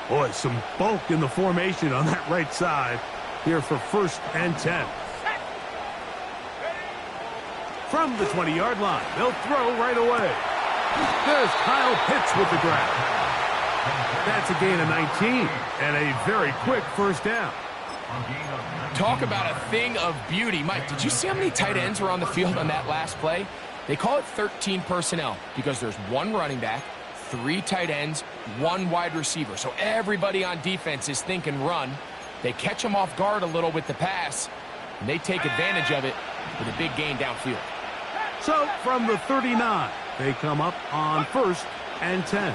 Boy, some bulk in the formation on that right side here for 1st and 10. From the 20-yard line, they'll throw right away. There's Kyle Pitts with the grab. That's a gain of 19 and a very quick first down. Talk about a thing of beauty. Mike, did you see how many tight ends were on the field on that last play? They call it 13 personnel because there's 1 running back, 3 tight ends, 1 wide receiver. So everybody on defense is thinking run. They catch them off guard a little with the pass, and they take advantage of it with a big gain downfield. So from the 39, they come up on 1st and 10.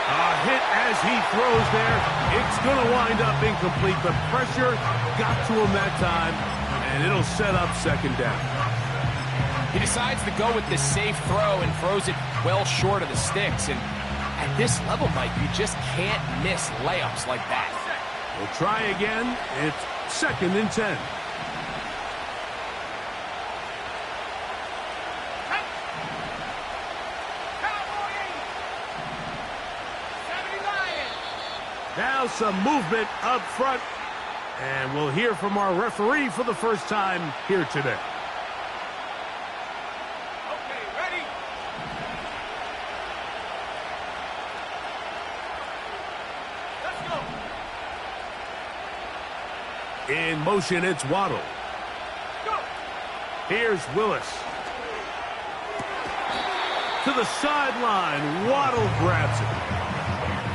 A hit as he throws there. It's going to wind up incomplete. The pressure got to him that time, and it'll set up 2nd down. He decides to go with the safe throw and throws it well short of the sticks. And at this level, Mike, you just can't miss layups like that. We'll try again. It's 2nd and 10. Now some movement up front, and we'll hear from our referee for the first time here today. Okay, ready? Let's go. In motion, it's Waddle. Go. Here's Willis. To the sideline, Waddle grabs it.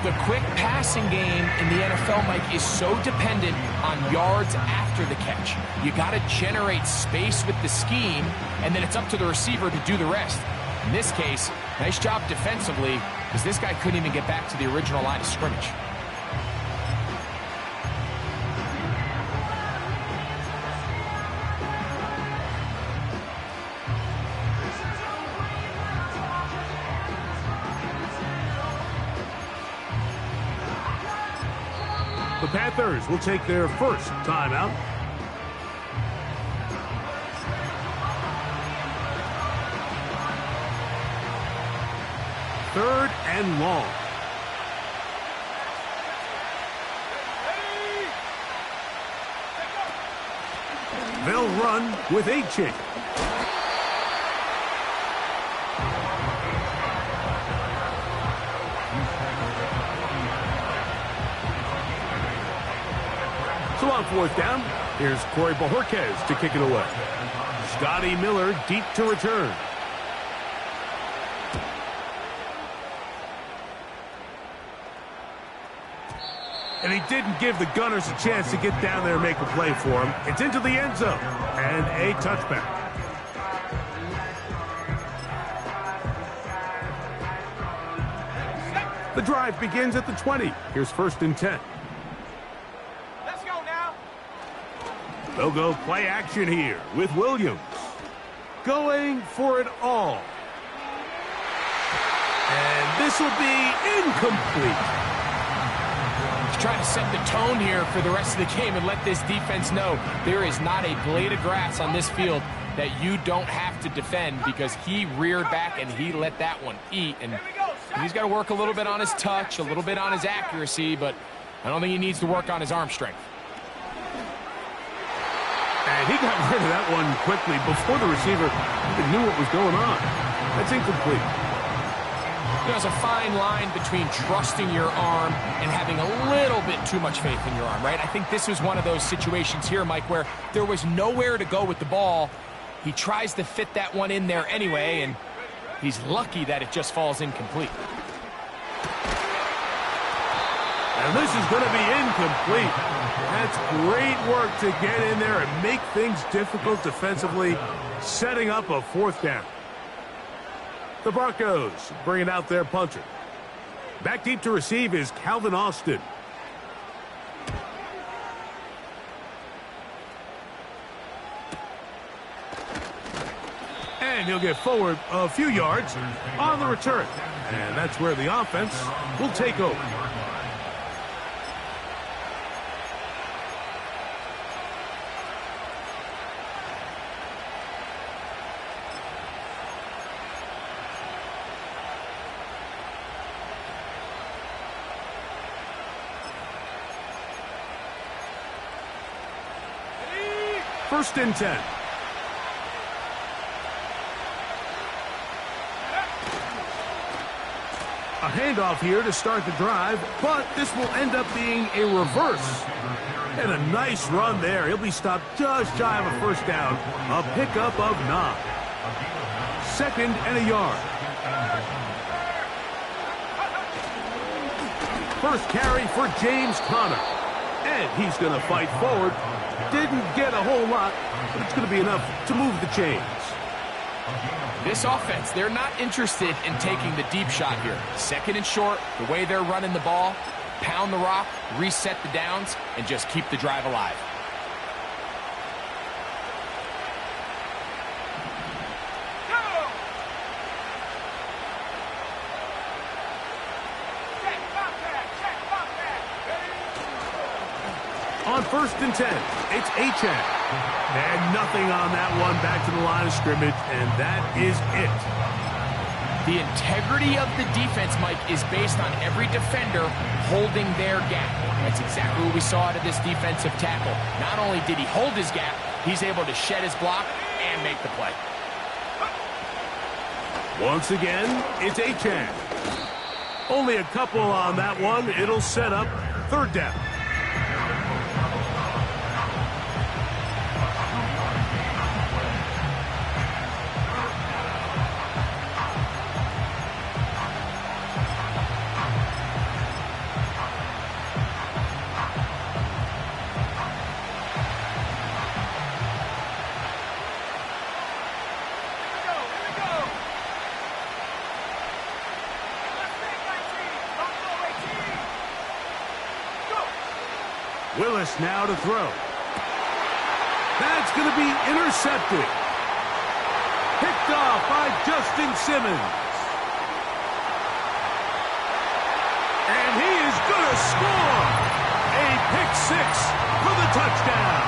The quick passing game in the NFL, Mike, is so dependent on yards after the catch. You got to generate space with the scheme, and then it's up to the receiver to do the rest. In this case, nice job defensively, because this guy couldn't even get back to the original line of scrimmage. The Panthers will take their first timeout. Third and long. They'll run with 8 change. So on 4th down, here's Corey Bojorquez to kick it away. Scotty Miller deep to return. And he didn't give the Gunners a chance to get down there and make a play for him. It's into the end zone and a touchback. The drive begins at the 20. Here's 1st and 10. They'll go play action here with Williams. Going for it all. And this will be incomplete. He's trying to set the tone here for the rest of the game and let this defense know there is not a blade of grass on this field that you don't have to defend, because he reared back and he let that one eat. And he's got to work a little bit on his touch, a little bit on his accuracy, but I don't think he needs to work on his arm strength. And he got rid of that one quickly before the receiver even knew what was going on. That's incomplete. There's a fine line between trusting your arm and having a little bit too much faith in your arm, right? I think this was one of those situations here, Mike, where there was nowhere to go with the ball. He tries to fit that one in there anyway, and he's lucky that it just falls incomplete. And this is going to be incomplete. That's great work to get in there and make things difficult defensively, setting up a 4th down. The Broncos bringing out their punter. Back deep to receive is Calvin Austin. And he'll get forward a few yards on the return. And that's where the offense will take over. First and 10. A handoff here to start the drive, but this will end up being a reverse. And a nice run there. He'll be stopped just shy of a first down. A pickup of 9. Second and a yard. First carry for James Conner. And he's going to fight forward. Didn't get a whole lot, but it's going to be enough to move the chains. This offense, they're not interested in taking the deep shot here. Second and short, the way they're running the ball, pound the rock, reset the downs, and just keep the drive alive. On first and 10, it's Achane. And nothing on that one, back to the line of scrimmage, and that is it. The integrity of the defense, Mike, is based on every defender holding their gap. That's exactly what we saw out of this defensive tackle. Not only did he hold his gap, he's able to shed his block and make the play. Once again, it's Achane. Only a couple on that one. It'll set up third down. Willis now to throw. That's going to be intercepted. Picked off by Justin Simmons. And he is going to score. A pick six for the touchdown.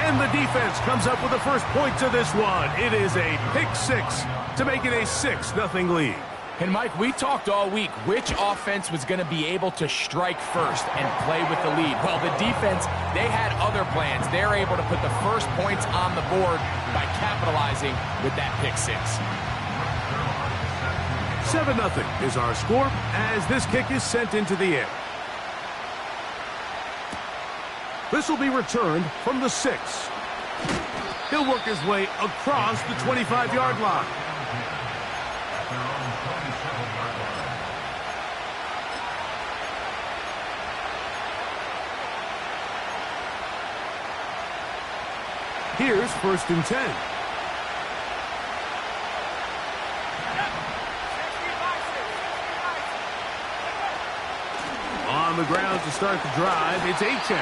And the defense comes up with the first points of this one. It is a pick six to make it a 6-0 lead. And, Mike, we talked all week which offense was going to be able to strike first and play with the lead. Well, the defense, they had other plans. They're able to put the first points on the board by capitalizing with that pick six. 7-0 is our score as this kick is sent into the air. This will be returned from the 6. He'll work his way across the 25-yard line. Here's first and 10. On the ground to start the drive, it's Achane.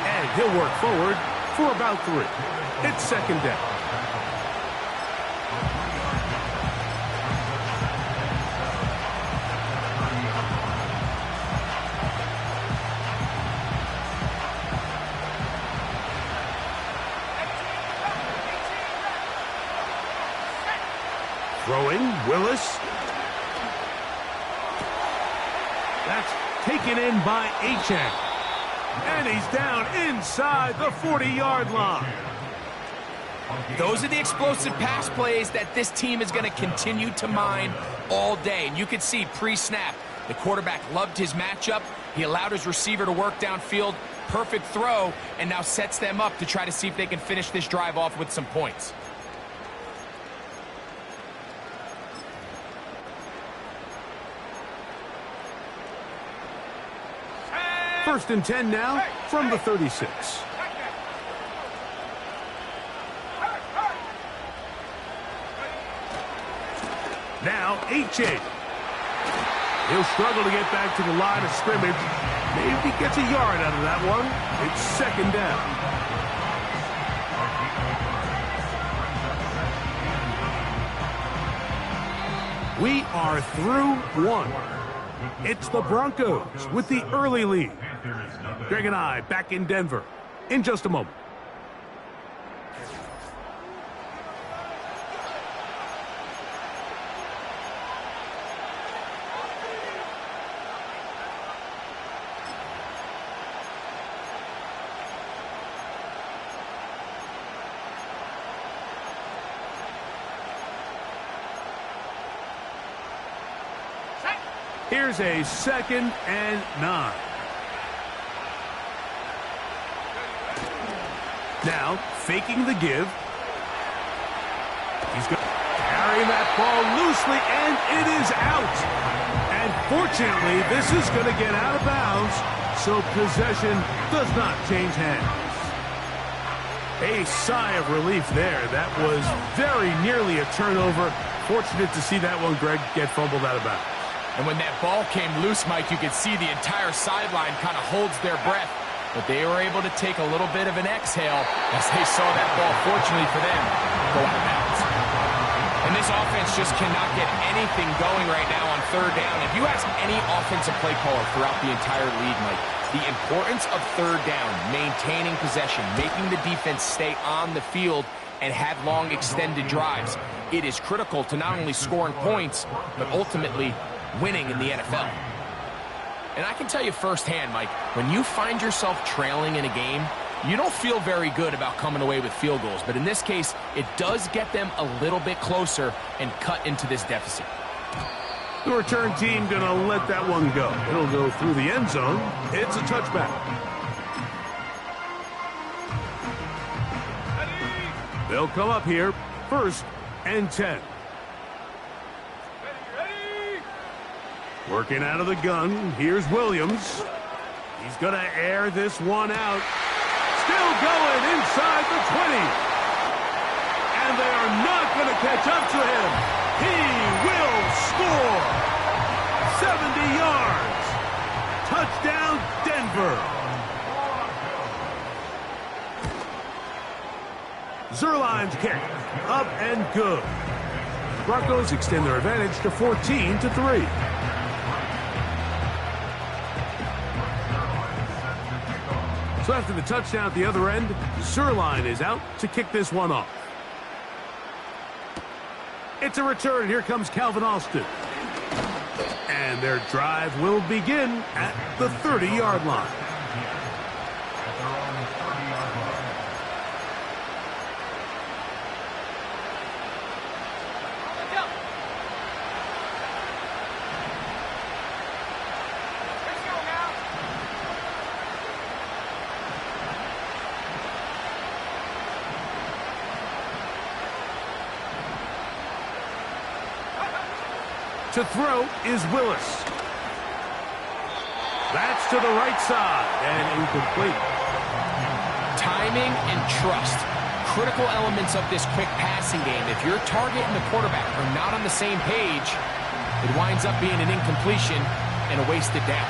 And he'll work forward for about 3. It's second down. Throwing, Willis. That's taken in by Achane. And he's down inside the 40-yard line. Those are the explosive pass plays that this team is going to continue to mine all day. And you can see pre-snap, the quarterback loved his matchup. He allowed his receiver to work downfield. Perfect throw, and now sets them up to try to see if they can finish this drive off with some points. First and 10 now from the 36. Now Achane. He'll struggle to get back to the line of scrimmage. Maybe gets a yard out of that one. It's second down. We are through one. It's the Broncos with the early lead. Greg and I back in Denver in just a moment. Here's a 2nd and 9. Now, faking the give. He's going to carry that ball loosely, and it is out. And fortunately, this is going to get out of bounds, so possession does not change hands. A sigh of relief there. That was very nearly a turnover. Fortunate to see that one, Greg, get fumbled out of bounds. And when that ball came loose, Mike, you could see the entire sideline kind of holds their breath. But they were able to take a little bit of an exhale as they saw that ball, fortunately for them, go out of bounds. And this offense just cannot get anything going right now on 3rd down. If you ask any offensive play caller throughout the entire league, Mike, the importance of 3rd down, maintaining possession, making the defense stay on the field and have long extended drives, it is critical to not only scoring points, but ultimately winning in the NFL. And I can tell you firsthand, Mike, when you find yourself trailing in a game, you don't feel very good about coming away with field goals. But in this case, it does get them a little bit closer and cut into this deficit. The return team going to let that one go. It'll go through the end zone. It's a touchback. They'll come up here, 1st and 10. Working out of the gun, here's Williams. He's going to air this one out. Still going inside the 20. And they are not going to catch up to him. He will score. 70 yards. Touchdown, Denver. Zerline's kick, up and good. Broncos extend their advantage to 14-3. So after the touchdown at the other end, Zerline is out to kick this one off. It's a return. Here comes Calvin Austin. And their drive will begin at the 30-yard line. To throw is Willis. That's to the right side and incomplete. Timing and trust, critical elements of this quick passing game. If your target and the quarterback are not on the same page, it winds up being an incompletion and a wasted down.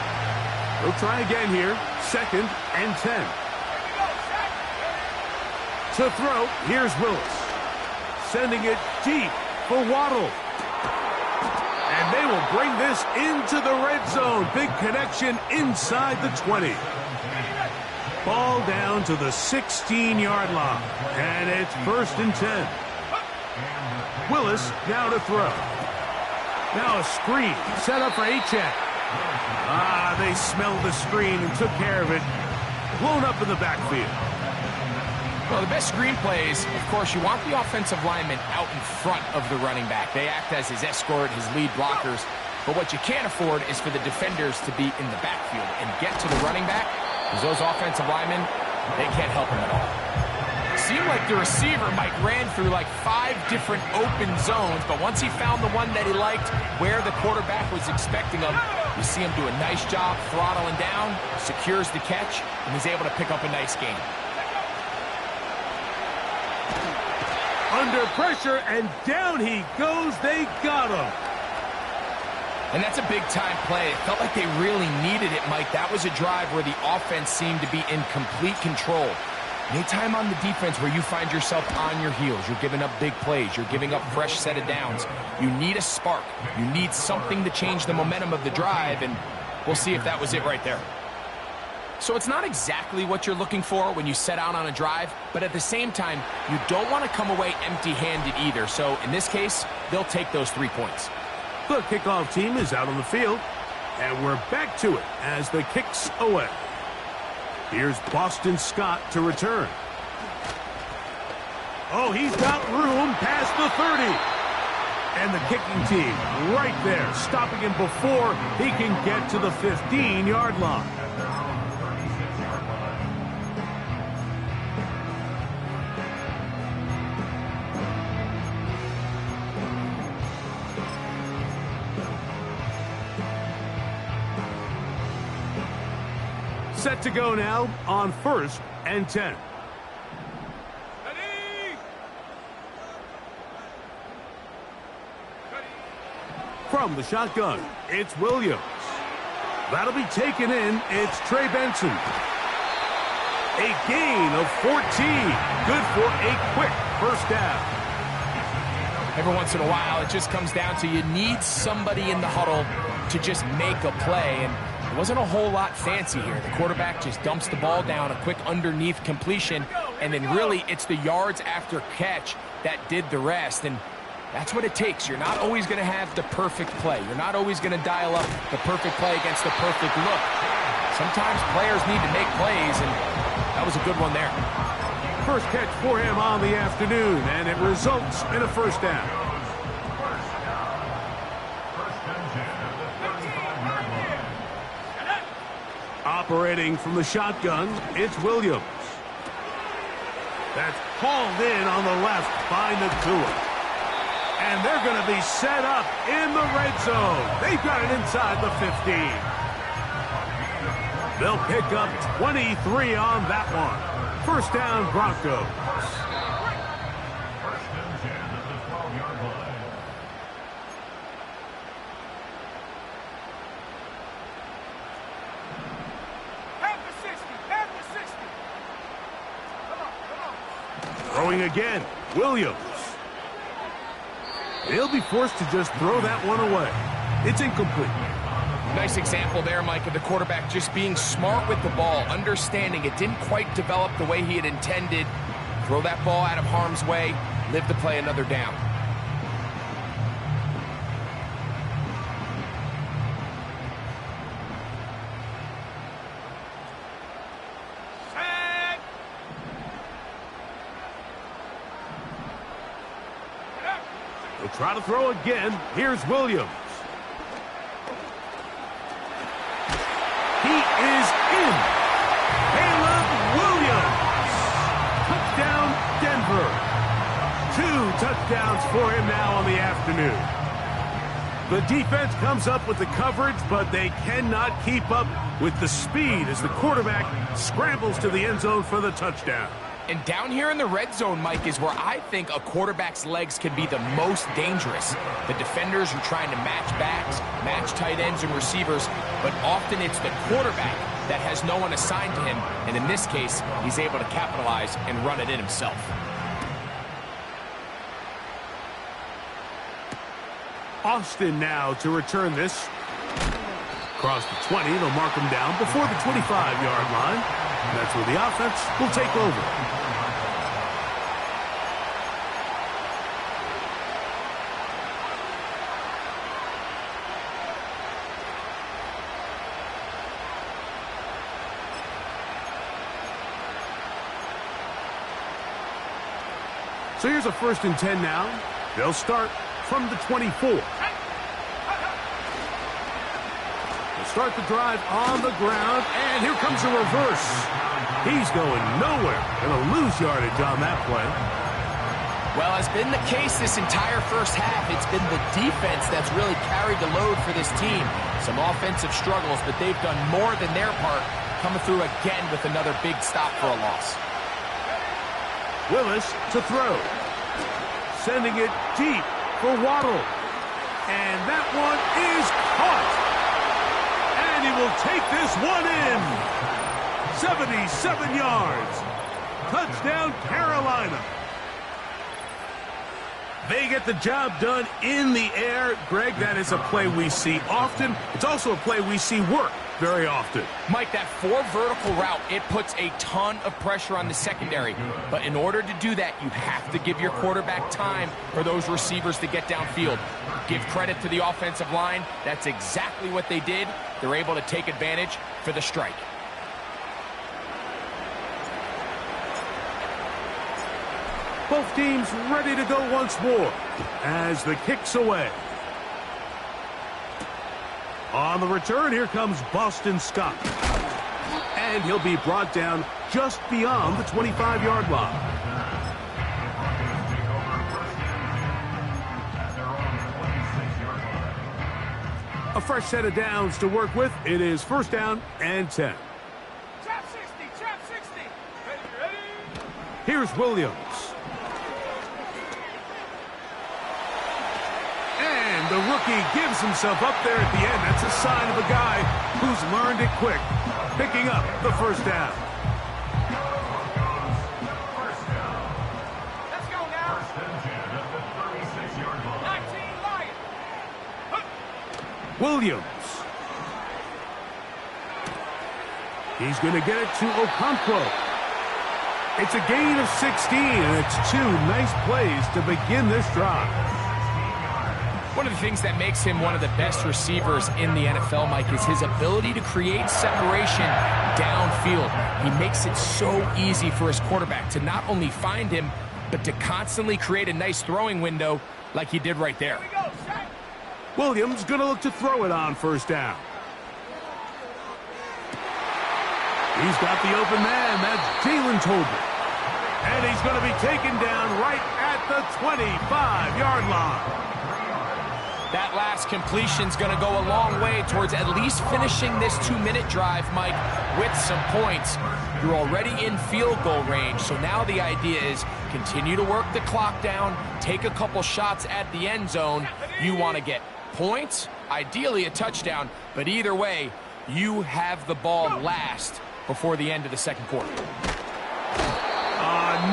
We'll try again here, 2nd and 10. To throw, here's Willis. Sending it deep for Waddle. And they will bring this into the red zone. Big connection inside the 20. Ball down to the 16-yard line. And it's 1st and 10. Willis now to throw. Now a screen set up for Achek. They smelled the screen and took care of it. Blown up in the backfield. Well, the best screen plays, of course, you want the offensive lineman out in front of the running back. They act as his escort, his lead blockers. But what you can't afford is for the defenders to be in the backfield and get to the running back, because those offensive linemen, they can't help him at all. It seemed like the receiver, Mike, ran through like 5 different open zones, but once he found the one that he liked, where the quarterback was expecting him, you see him do a nice job throttling down, secures the catch, and he's able to pick up a nice gain. Under pressure, and down he goes. They got him. And that's a big-time play. It felt like they really needed it, Mike. That was a drive where the offense seemed to be in complete control. Anytime on the defense where you find yourself on your heels, you're giving up big plays, you're giving up fresh set of downs, you need a spark. You need something to change the momentum of the drive, and we'll see if that was it right there. So it's not exactly what you're looking for when you set out on a drive, but at the same time, you don't want to come away empty-handed either. So in this case, they'll take those 3 points. The kickoff team is out on the field, and we're back to it as the kick's away. Here's Boston Scott to return. Oh, he's got room past the 30. And the kicking team right there, stopping him before he can get to the 15-yard line. Set to go now on 1st and 10. From the shotgun, it's Williams. That'll be taken in. It's Trey Benson. A gain of 14. Good for a quick first down. Every once in a while, it just comes down to you need somebody in the huddle to just make a play. And it wasn't a whole lot fancy here. The quarterback just dumps the ball down, a quick underneath completion, and then really it's the yards after catch that did the rest. And that's what it takes. You're not always going to have the perfect play. You're not always going to dial up the perfect play against the perfect look. Sometimes players need to make plays, and that was a good one there. First catch for him on the afternoon, and it results in a first down. Operating from the shotgun, it's Williams. That's hauled in on the left by Nakua. And they're going to be set up in the red zone. They've got it inside the 15. They'll pick up 23 on that one. First down, Broncos. First and 10 at the 12-yard line. Have the 60. Have the 60. Come on. Throwing again, Williams. He'll be forced to just throw that one away. It's incomplete. Nice example there, Mike, of the quarterback just being smart with the ball, understanding it didn't quite develop the way he had intended. Throw that ball out of harm's way, live to play another down. He'll try to throw again. Here's Williams. He is in. Caleb Williams. Touchdown, Denver. 2 touchdowns for him now on the afternoon. The defense comes up with the coverage, but they cannot keep up with the speed as the quarterback scrambles to the end zone for the touchdown. And down here in the red zone, Mike, is where I think a quarterback's legs can be the most dangerous. The defenders are trying to match backs, match tight ends and receivers, but often it's the quarterback that has no one assigned to him, and in this case, he's able to capitalize and run it in himself. Austin now to return this. Across the 20, they'll mark him down before the 25-yard line. And that's where the offense will take over. So here's a 1st and 10 now. They'll start from the 24. They'll start the drive on the ground, and here comes a reverse. He's going nowhere. Going to lose yardage on that play. Well, as been the case this entire first half, it's been the defense that's really carried the load for this team. Some offensive struggles, but they've done more than their part, coming through again with another big stop for a loss. Willis to throw. Sending it deep for Waddle. And that one is caught. And he will take this one in. 77 yards. Touchdown, Carolina. They get the job done in the air. Greg, that is a play we see often. It's also a play we see work very often. Mike, that 4 vertical route, it puts a ton of pressure on the secondary. But in order to do that, you have to give your quarterback time for those receivers to get downfield. Give credit to the offensive line. That's exactly what they did. They're able to take advantage for the strike. Both teams ready to go once more as the kick's away. On the return, here comes Boston Scott. And he'll be brought down just beyond the 25-yard line. A fresh set of downs to work with. It is first down and 10. Trap 60, trap 60. Ready. Here's Williams. And the rookie gives himself up there at the end. That's a sign of a guy who's learned it quick, picking up the first down. Let's go now. 19 Lions. Williams. He's going to get it to Okonkwo. It's a gain of 16, and it's 2 nice plays to begin this drive. One of the things that makes him one of the best receivers in the NFL, Mike, is his ability to create separation downfield. He makes it so easy for his quarterback to not only find him, but to constantly create a nice throwing window like he did right there. Here we go, set. Williams going to look to throw it on first down. He's got the open man. That's Jalen Tolbert. And he's going to be taken down right at the 25-yard line. That last completion's going to go a long way towards at least finishing this 2-minute drive, Mike, with some points. You're already in field goal range, so now the idea is continue to work the clock down, take a couple shots at the end zone. You want to get points, ideally a touchdown, but either way, you have the ball last before the end of the second quarter.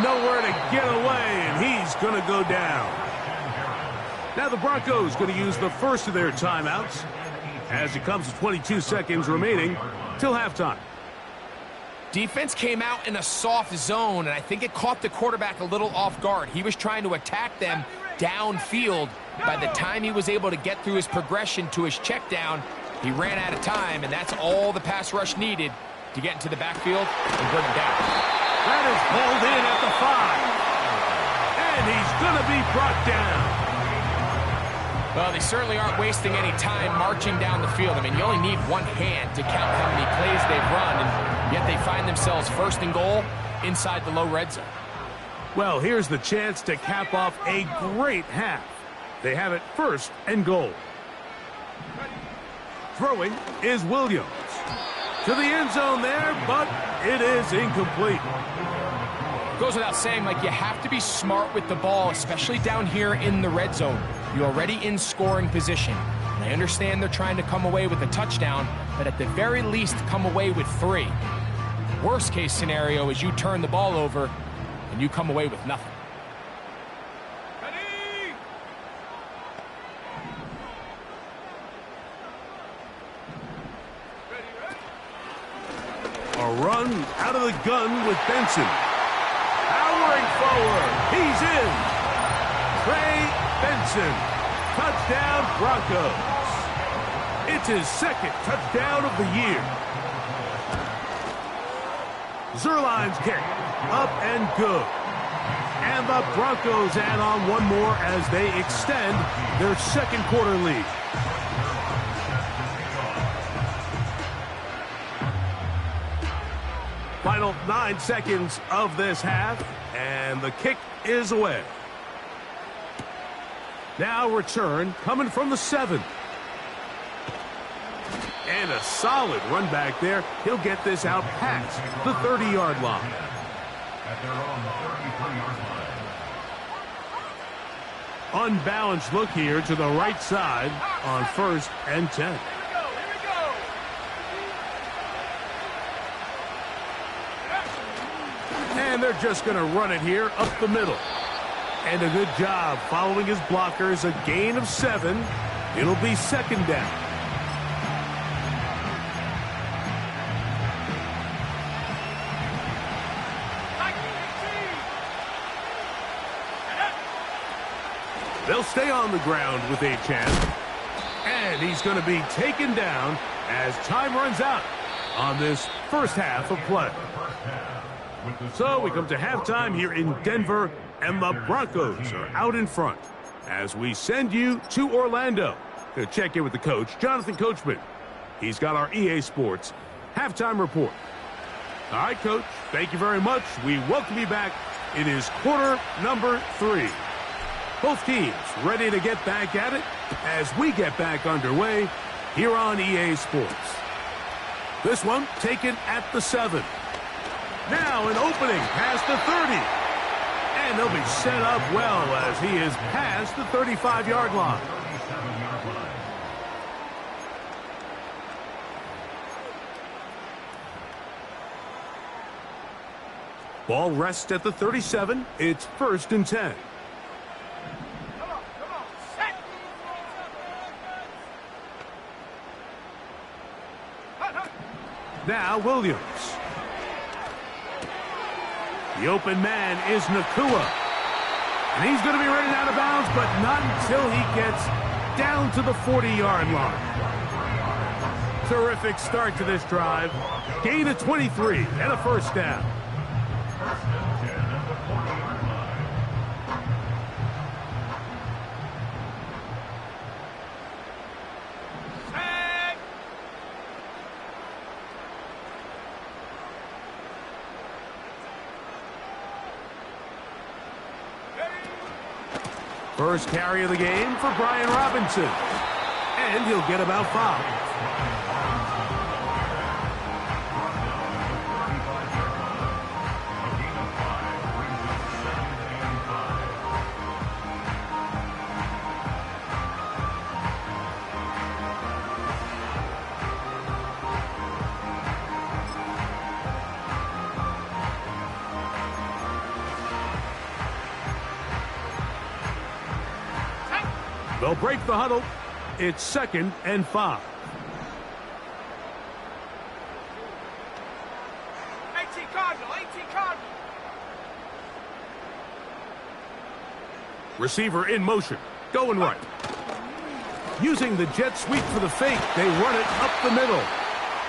Nowhere to get away, and he's going to go down. Now the Broncos going to use the first of their timeouts as it comes to 22 seconds remaining till halftime. Defense came out in a soft zone, and I think it caught the quarterback a little off guard. He was trying to attack them downfield. By the time he was able to get through his progression to his check down, he ran out of time, and that's all the pass rush needed to get into the backfield and bring him down. That is pulled in at the 5. And he's going to be brought down. Well, they certainly aren't wasting any time marching down the field. I mean, you only need one hand to count how many plays they've run, and yet they find themselves first and goal inside the low red zone. Well, here's the chance to cap off a great half. They have it first and goal. Throwing is Williams. To the end zone there, but it is incomplete. Goes without saying, Mike, you have to be smart with the ball, especially down here in the red zone. You're already in scoring position. And I understand they're trying to come away with a touchdown, but at the very least, come away with 3. Worst case scenario is you turn the ball over and you come away with nothing. Ready. A run out of the gun with Benson. Powering forward. He's in. Trey Benson. Touchdown, Broncos. It's his second touchdown of the year. Zerline's kick. Up and good. And the Broncos add on one more as they extend their second quarter lead. Final 9 seconds of this half, and the kick is away. Now return coming from the 7. And a solid run back there. He'll get this out past the 30-yard line. At their own 33-yard line. Unbalanced look here to the right side on first and 10. Here we go. And they're just going to run it here up the middle. And a good job following his blockers. A gain of 7. It'll be second down. They'll stay on the ground with a chance. And he's going to be taken down as time runs out on this first half of play. So we come to halftime here in Denver And the Broncos are out in front as we send you to Orlando to check in with the coach, Jonathan Coachman. He's got our EA Sports halftime report. All right, Coach, thank you very much. We welcome you back. It is quarter number 3. Both teams ready to get back at it as we get back underway here on EA Sports. This one taken at the 7. Now an opening past the 30. And they'll be set up well as he is past the 35-yard line. Ball rests at the 37. It's 1st and 10. Come on, set. Now Williams. The open man is Nakua. And he's going to be running out of bounds, but not until he gets down to the 40-yard line. Terrific start to this drive. Gain of 23 and a 1st down. First carry of the game for Brian Robinson. And he'll get about 5. They'll break the huddle. It's 2nd and 5. 18 Cardinal. Receiver in motion. Going right. Using the jet sweep for the fake. They run it up the middle.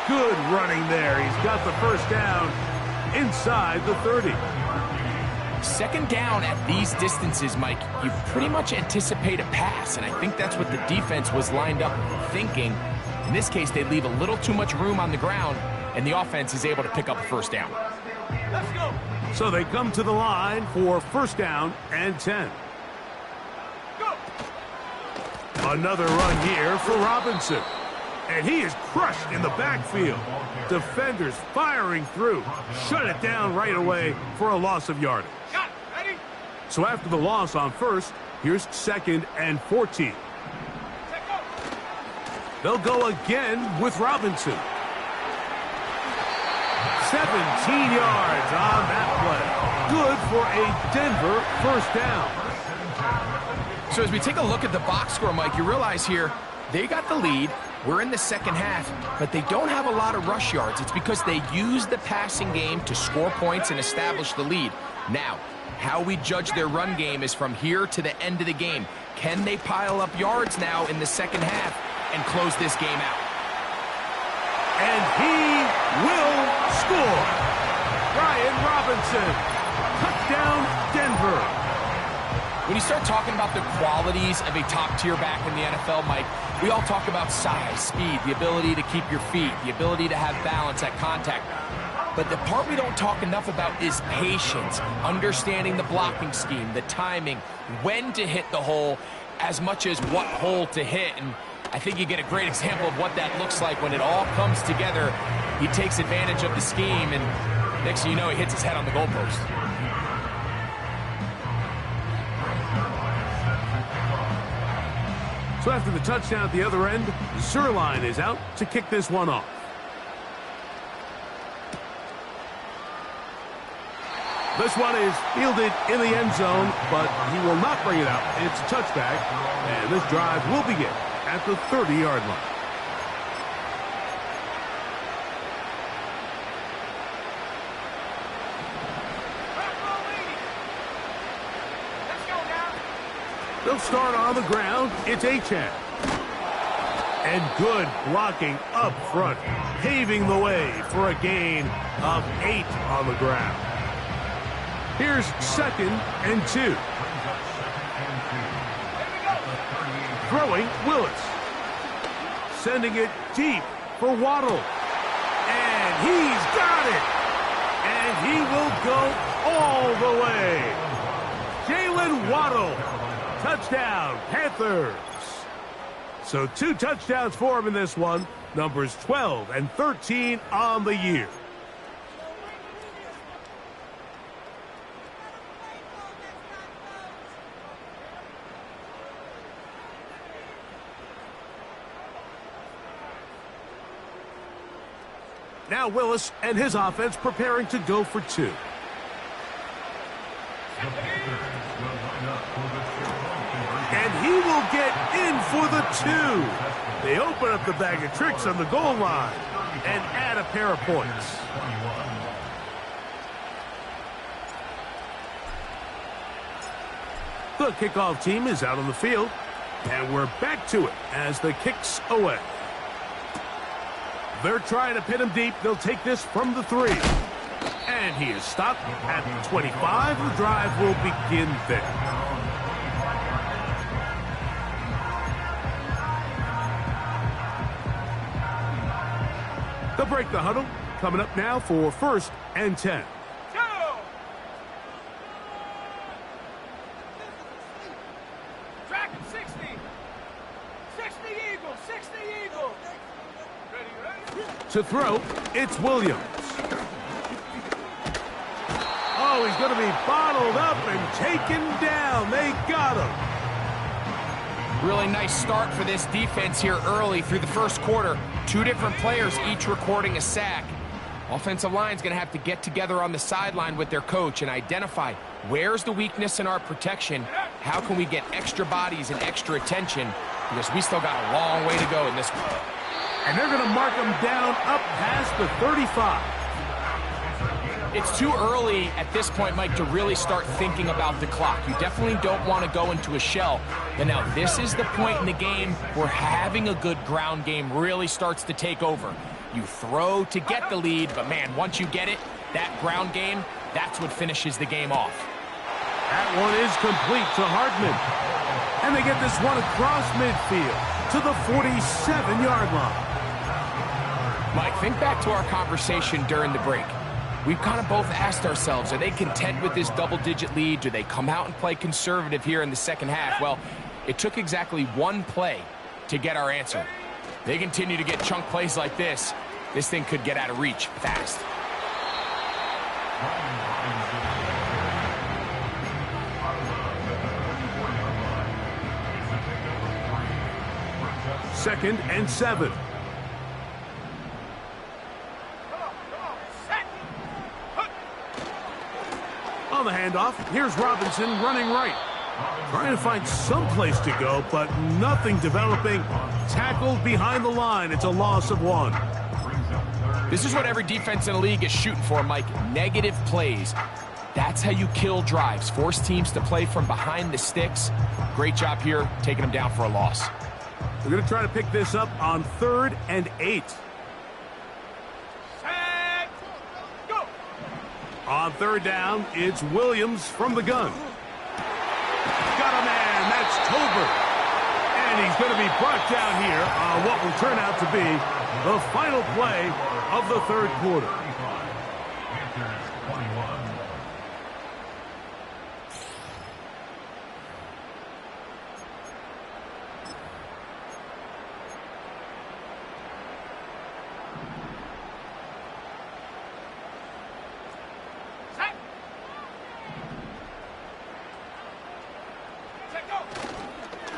Good running there. He's got the 1st down inside the 30. 2nd down at these distances, Mike, you pretty much anticipate a pass, and I think that's what the defense was lined up thinking. In this case, they leave a little too much room on the ground, and the offense is able to pick up a 1st down. Let's go. So they come to the line for 1st down and 10. Go. Another run here for Robinson. And he is crushed in the backfield. Defenders firing through. Shut it down right away for a loss of yardage. Got it. Ready? So after the loss on 1st, here's 2nd and 14. Set, go. They'll go again with Robinson. 17 yards on that play. Good for a Denver 1st down. So as we take a look at the box score, Mike, you realize here they got the lead. We're in the 2nd half, but they don't have a lot of rush yards. It's because they use the passing game to score points and establish the lead. Now, how we judge their run game is from here to the end of the game. Can they pile up yards now in the 2nd half and close this game out? And he will score. Brian Robinson. Touchdown, Denver. When you start talking about the qualities of a top-tier back in the NFL, Mike, we all talk about size, speed, the ability to keep your feet, the ability to have balance at contact. But the part we don't talk enough about is patience, understanding the blocking scheme, the timing, when to hit the hole, as much as what hole to hit. And I think you get a great example of what that looks like when it all comes together. He takes advantage of the scheme, and next thing you know, he hits his head on the goalpost. So after the touchdown at the other end, Zerline is out to kick this one off. This one is fielded in the end zone, but he will not bring it out. It's a touchback, and this drive will begin at the 30-yard line. They'll start on the ground. It's Achane. And good blocking up front, paving the way for a gain of 8 on the ground. Here's 2nd and 2. Throwing Willis. Sending it deep for Waddle. And he's got it. And he will go all the way. Jalen Waddle. Touchdown, Panthers. So 2 touchdowns for him in this one. Numbers 12 and 13 on the year. Now Willis and his offense preparing to go for 2. And he will get in for the 2. They open up the bag of tricks on the goal line and add a pair of points. The kickoff team is out on the field, and we're back to it as the kick's away. They're trying to pin him deep. They'll take this from the 3. And he is stopped at the 25. The drive will begin there. They'll break the huddle. Coming up now for 1st and 10. Track 60. 60 Eagles. 60 Eagles. Ready. To throw, it's Williams. Oh, he's going to be bottled up and taken down. They got him. Really nice start for this defense here early through the first quarter. 2 different players each recording a sack. Offensive line's going to have to get together on the sideline with their coach and identify where's the weakness in our protection. How can we get extra bodies and extra attention? Because we still got a long way to go in this one. And they're going to mark him down up past the 35. It's too early at this point, Mike, to really start thinking about the clock. You definitely don't want to go into a shell. But now this is the point in the game where having a good ground game really starts to take over. You throw to get the lead, but man, once you get it, that ground game, that's what finishes the game off. That one is complete to Hartman. And they get this one across midfield to the 47-yard line. Mike, think back to our conversation during the break. We've kind of both asked ourselves, are they content with this double-digit lead? Do they come out and play conservative here in the second half? Well, it took exactly 1 play to get our answer. They continue to get chunk plays like this. This thing could get out of reach fast. Second and 7. On the handoff, here's Robinson running right. Trying to find some place to go, but nothing developing. Tackled behind the line. It's a loss of 1. This is what every defense in the league is shooting for, Mike. Negative plays. That's how you kill drives. Force teams to play from behind the sticks. Great job here, taking them down for a loss. We're going to try to pick this up on 3rd and 8. On 3rd down, it's Williams from the gun. Got a man, that's Tolbert. And he's going to be brought down here on what will turn out to be the final play of the 3rd quarter.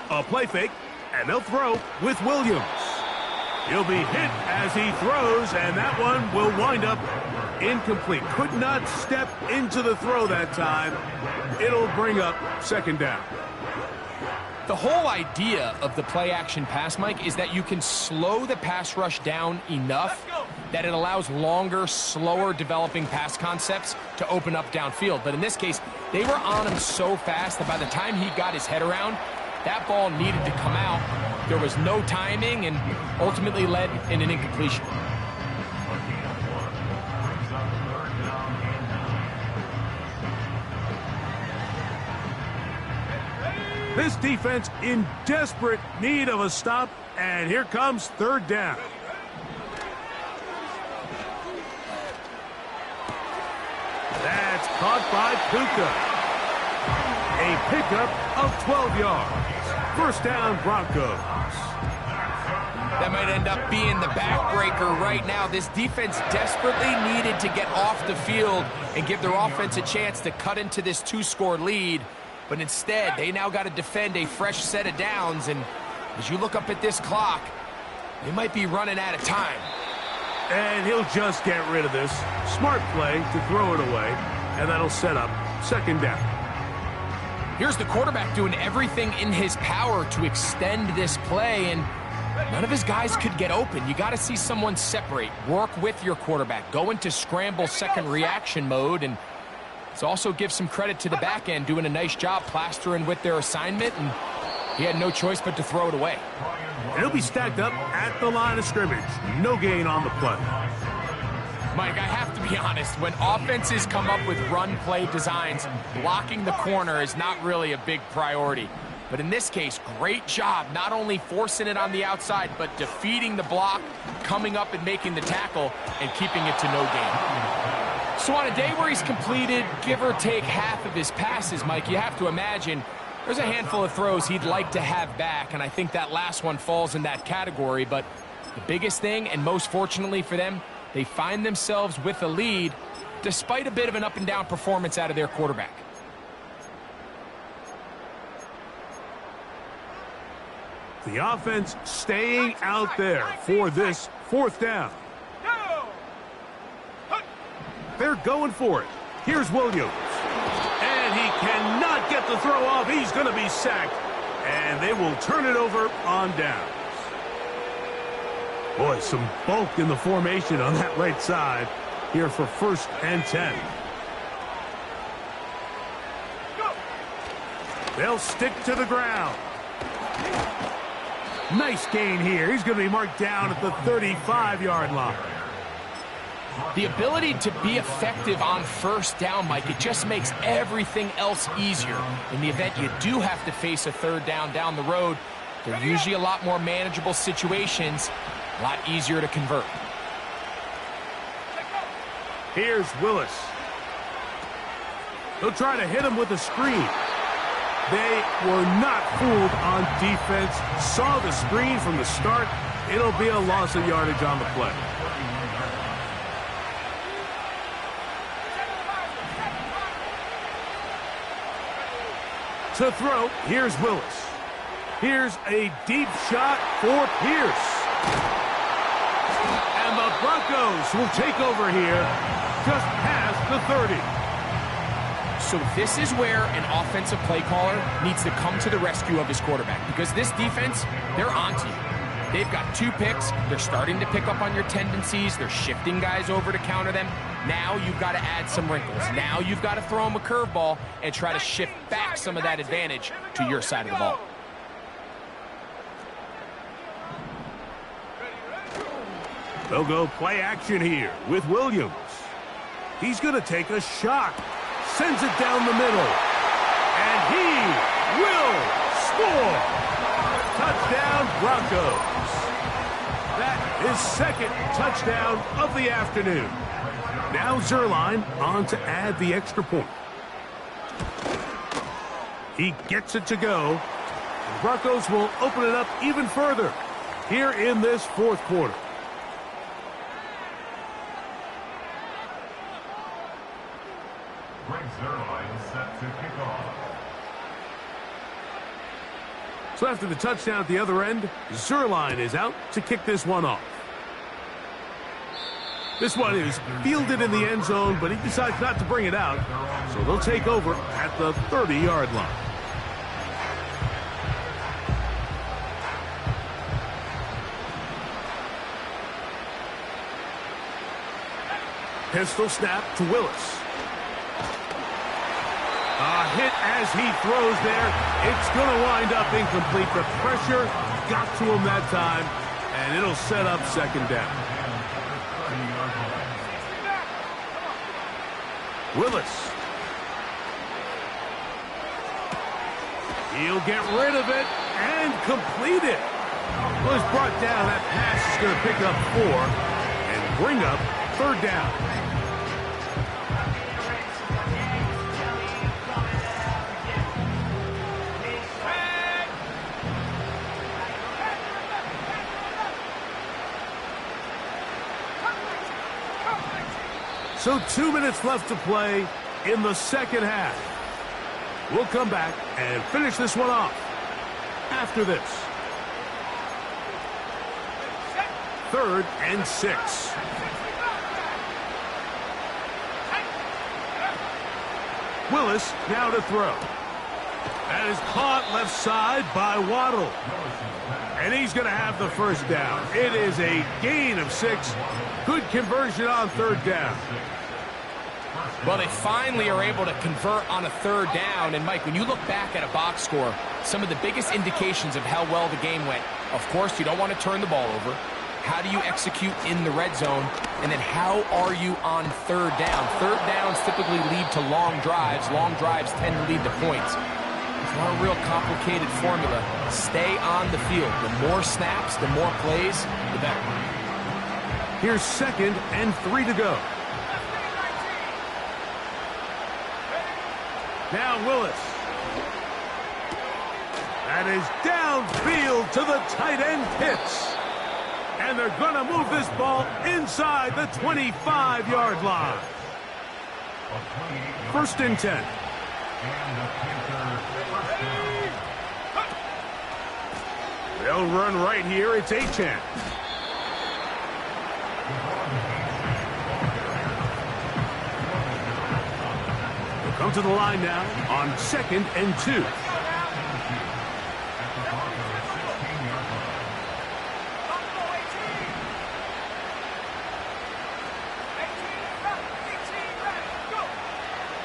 A play fake, and they'll throw with Williams. He'll be hit as he throws, and that one will wind up incomplete. Could not step into the throw that time. It'll bring up 2nd down. The whole idea of the play-action pass, Mike, is that you can slow the pass rush down enough that it allows longer, slower developing pass concepts to open up downfield. But in this case, they were on him so fast that by the time he got his head around, that ball needed to come out. There was no timing and ultimately led in an incompletion. This defense in desperate need of a stop, and here comes third down. That's caught by Puka. A pickup of 12 yards. First down, Broncos. That might end up being the backbreaker right now. This defense desperately needed to get off the field and give their offense a chance to cut into this 2-score lead. But instead, they now got to defend a fresh set of downs. And as you look up at this clock, they might be running out of time. And he'll just get rid of this. Smart play to throw it away, and that'll set up second down. Here's the quarterback doing everything in his power to extend this play, and none of his guys could get open. You got to see someone separate, work with your quarterback, go into scramble second reaction mode, and let's also give some credit to the back end doing a nice job plastering with their assignment, and he had no choice but to throw it away. And he'll be stacked up at the line of scrimmage. No gain on the play. Mike, I have to be honest, when offenses come up with run play designs, blocking the corner is not really a big priority. But in this case, great job not only forcing it on the outside, but defeating the block, coming up and making the tackle, and keeping it to no gain. So on a day where he's completed, give or take half of his passes, Mike, you have to imagine there's a handful of throws he'd like to have back, and I think that last one falls in that category. But the biggest thing, and most fortunately for them, they find themselves with a lead despite a bit of an up-and-down performance out of their quarterback. The offense staying out there for this fourth down. They're going for it. Here's Williams. And he cannot get the throw off. He's going to be sacked. And they will turn it over on downs. Boy, some bulk in the formation on that right side here for 1st and 10. They'll stick to the ground. Nice gain here. He's going to be marked down at the 35-yard line. The ability to be effective on first down, Mike, it just makes everything else easier. In the event you do have to face a third down the road, they're usually a lot more manageable situations, a lot easier to convert. Here's Willis. They'll try to hit him with a screen. They were not fooled on defense. Saw the screen from the start. It'll be a loss of yardage on the play. To throw, here's Willis. Here's a deep shot for Pierce. And the Broncos will take over here just past the 30. So this is where an offensive play caller needs to come to the rescue of his quarterback, because this defense, they're onto you. They've got 2 picks. They're starting to pick up on your tendencies. They're shifting guys over to counter them. Now you've got to add some wrinkles. Now you've got to throw them a curveball and try to shift back some of that advantage to your side of the ball. They'll go play action here with Williams. He's going to take a shot. Sends it down the middle. And he will score. Touchdown, Broncos. That is 2nd touchdown of the afternoon. Now Zerline on to add the extra point. He gets it to go. The Broncos will open it up even further here in this 4th quarter. Set to kick off. So after the touchdown at the other end, Zerline is out to kick this one off. This one is fielded in the end zone, but he decides not to bring it out. So they'll take over at the 30-yard line. Pistol snap to Willis. A hit as he throws there. It's going to wind up incomplete. The pressure got to him that time, and it'll set up 2nd down. Willis. He'll get rid of it and complete it. Well, it's brought down. That pass is going to pick up 4 and bring up 3rd down. So 2 minutes left to play in the second half. We'll come back and finish this one off after this. 3rd and 6. Willis now to throw. That is caught left side by Waddle. And he's going to have the first down. It is a gain of 6. Good conversion on 3rd down. Well, they finally are able to convert on a 3rd down. And, Mike, when you look back at a box score, some of the biggest indications of how well the game went, of course, you don't want to turn the ball over. How do you execute in the red zone? And then how are you on 3rd down? 3rd downs typically lead to long drives. Long drives tend to lead to points. It's not a real complicated formula. Stay on the field. The more snaps, the more plays, the better. Here's 2nd and 3 to go. Now Willis. That is downfield to the tight end Pitts. And they're going to move this ball inside the 25-yard line. 1st and 10. They'll run right here. It's Achane. They'll come to the line now on 2nd and 2.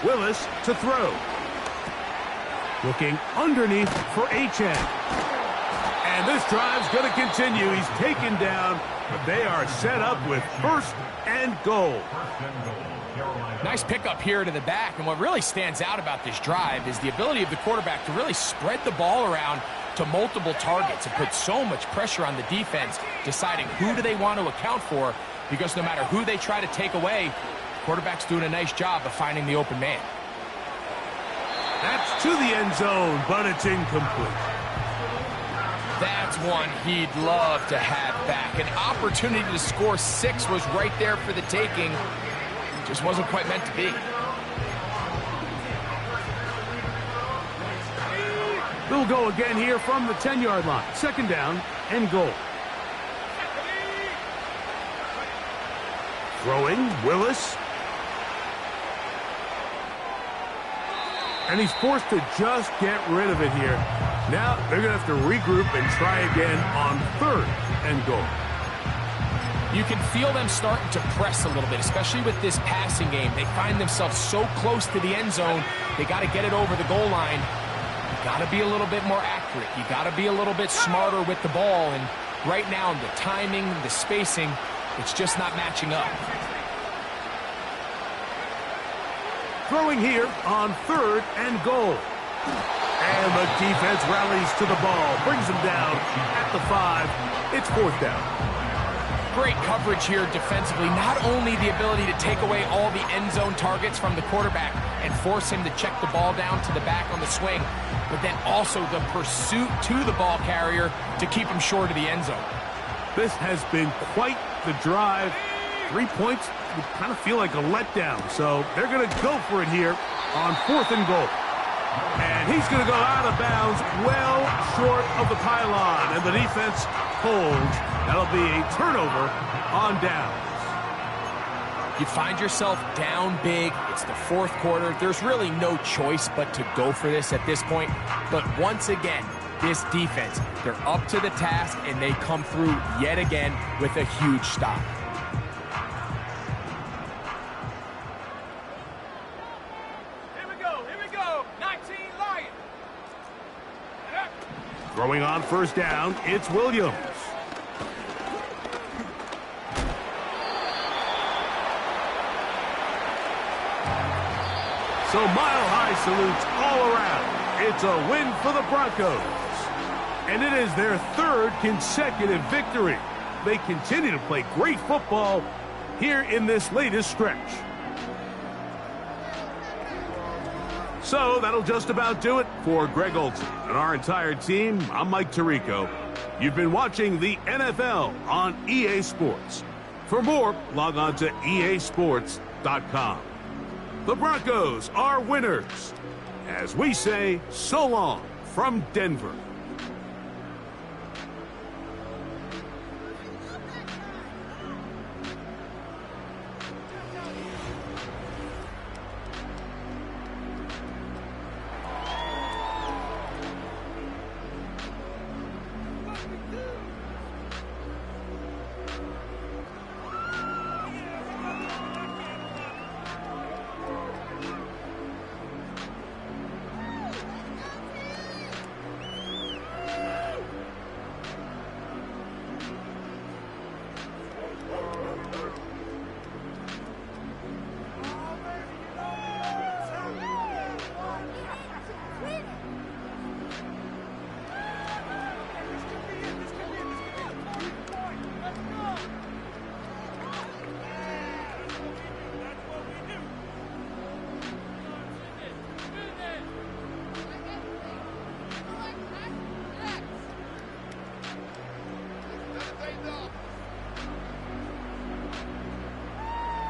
Willis to throw. Looking underneath for Achane. And this drive's going to continue. He's taken down, but they are set up with 1st and goal. Nice pickup here to the back, and what really stands out about this drive is the ability of the quarterback to really spread the ball around to multiple targets and put so much pressure on the defense, deciding who do they want to account for, because no matter who they try to take away, quarterback's doing a nice job of finding the open man. That's to the end zone, but it's incomplete. That's one he'd love to have back. An opportunity to score 6 was right there for the taking. Just wasn't quite meant to be. They'll go again here from the 10-yard line. 2nd down and goal. Throwing, Willis. And he's forced to just get rid of it here. Now they're going to have to regroup and try again on 3rd and goal. You can feel them starting to press a little bit, especially with this passing game. They find themselves so close to the end zone, they got to get it over the goal line. You got to be a little bit more accurate. You got to be a little bit smarter with the ball. And right now, the timing, the spacing, it's just not matching up. Throwing here on 3rd and goal. And the defense rallies to the ball, brings them down at the 5. It's 4th down. Great coverage here defensively. Not only the ability to take away all the end zone targets from the quarterback and force him to check the ball down to the back on the swing, but then also the pursuit to the ball carrier to keep him short of the end zone. This has been quite the drive. 3 points would kind of feel like a letdown, so they're going to go for it here on 4th and goal. And he's going to go out of bounds well short of the pylon, and the defense holds. That'll be a turnover on downs. You find yourself down big. It's the 4th quarter. There's really no choice but to go for this at this point. But once again, this defense, they're up to the task, and they come through yet again with a huge stop. Throwing on 1st down, it's Williams. So mile-high salutes all around. It's a win for the Broncos. And it is their third consecutive victory. They continue to play great football here in this latest stretch. So that'll just about do it for Greg Olson and our entire team. I'm Mike Tirico. You've been watching the NFL on EA Sports. For more, log on to easports.com. The Broncos are winners. As we say, so long from Denver.